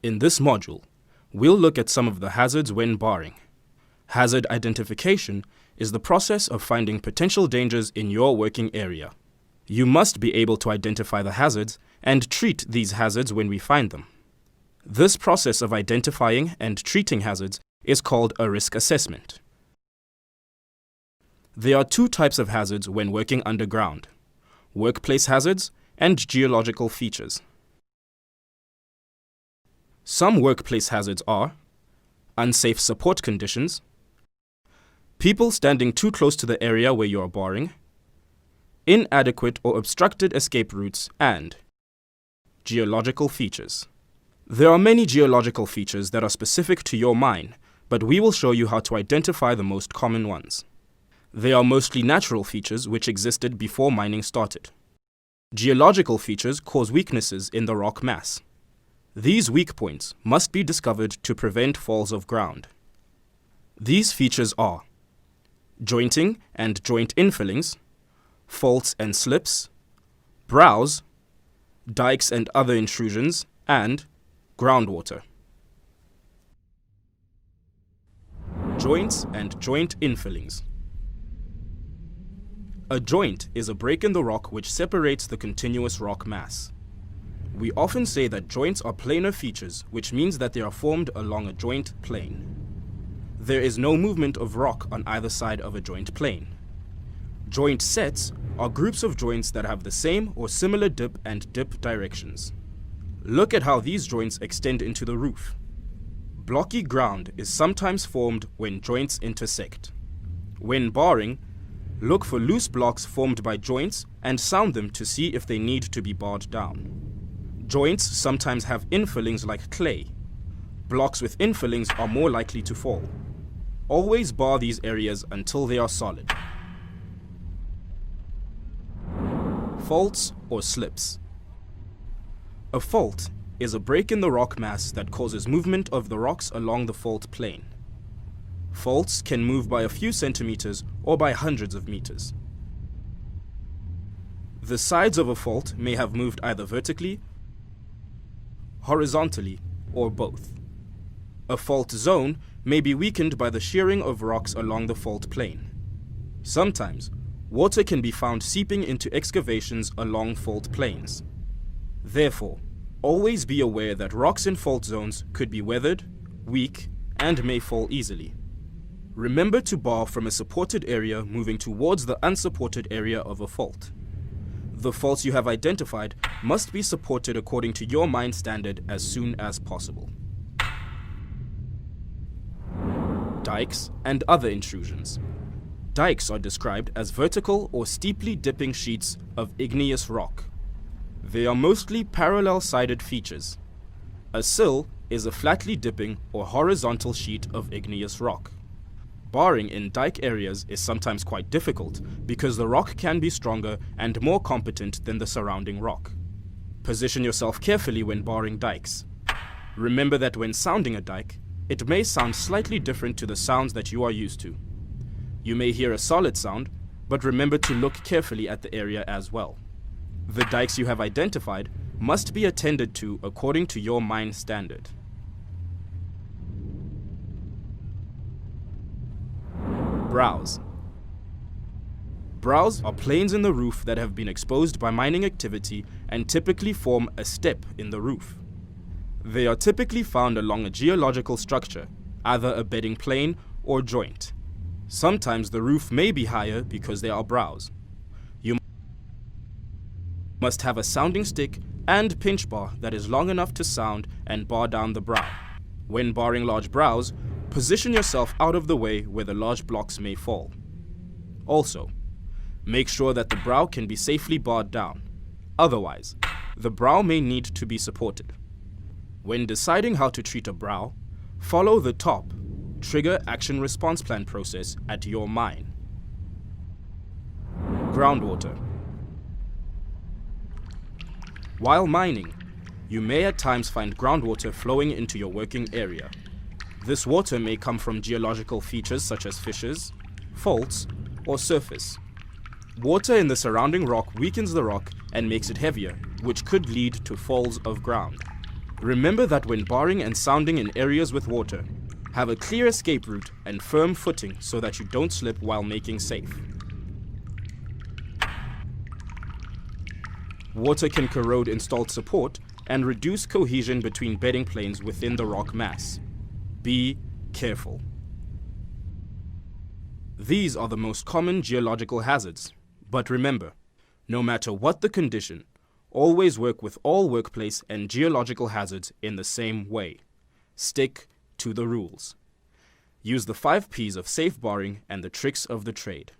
In this module, we'll look at some of the hazards when barring. Hazard identification is the process of finding potential dangers in your working area. You must be able to identify the hazards and treat these hazards when we find them. This process of identifying and treating hazards is called a risk assessment. There are two types of hazards when working underground: workplace hazards and geological features. Some workplace hazards are unsafe support conditions, people standing too close to the area where you are barring, inadequate or obstructed escape routes, and geological features. There are many geological features that are specific to your mine, but we will show you how to identify the most common ones. They are mostly natural features which existed before mining started. Geological features cause weaknesses in the rock mass. These weak points must be discovered to prevent falls of ground. These features are jointing and joint infillings, faults and slips, brows, dikes and other intrusions, and groundwater. Joints and joint infillings. A joint is a break in the rock which separates the continuous rock mass. We often say that joints are planar features, which means that they are formed along a joint plane. There is no movement of rock on either side of a joint plane. Joint sets are groups of joints that have the same or similar dip and dip directions. Look at how these joints extend into the roof. Blocky ground is sometimes formed when joints intersect. When barring, look for loose blocks formed by joints and sound them to see if they need to be barred down. Joints sometimes have infillings like clay. Blocks with infillings are more likely to fall. Always bar these areas until they are solid. Faults or slips. A fault is a break in the rock mass that causes movement of the rocks along the fault plane. Faults can move by a few centimeters or by hundreds of meters. The sides of a fault may have moved either vertically, horizontally, or both. A fault zone may be weakened by the shearing of rocks along the fault plane. Sometimes, water can be found seeping into excavations along fault planes. Therefore, always be aware that rocks in fault zones could be weathered, weak, and may fall easily. Remember to bar from a supported area moving towards the unsupported area of a fault. The faults you have identified must be supported according to your mine standard as soon as possible. Dikes and other intrusions. Dikes are described as vertical or steeply dipping sheets of igneous rock. They are mostly parallel-sided features. A sill is a flatly dipping or horizontal sheet of igneous rock. Barring in dike areas is sometimes quite difficult because the rock can be stronger and more competent than the surrounding rock. Position yourself carefully when barring dikes. Remember that when sounding a dike, it may sound slightly different to the sounds that you are used to. You may hear a solid sound, but remember to look carefully at the area as well. The dikes you have identified must be attended to according to your mine standard. Brows. Brows are planes in the roof that have been exposed by mining activity and typically form a step in the roof. They are typically found along a geological structure, either a bedding plane or joint. Sometimes the roof may be higher because there are brows. You must have a sounding stick and pinch bar that is long enough to sound and bar down the brow. When barring large brows, position yourself out of the way where the large blocks may fall. Also, make sure that the brow can be safely barred down. Otherwise, the brow may need to be supported. When deciding how to treat a brow, follow the top Trigger Action Response Plan process at your mine. Groundwater. While mining, you may at times find groundwater flowing into your working area. This water may come from geological features such as fissures, faults, or surface. Water in the surrounding rock weakens the rock and makes it heavier, which could lead to falls of ground. Remember that when barring and sounding in areas with water, have a clear escape route and firm footing so that you don't slip while making safe. Water can corrode installed support and reduce cohesion between bedding planes within the rock mass. Be careful. These are the most common geological hazards, but remember, no matter what the condition, always work with all workplace and geological hazards in the same way. Stick to the rules. Use the 5 P's of safe barring and the tricks of the trade.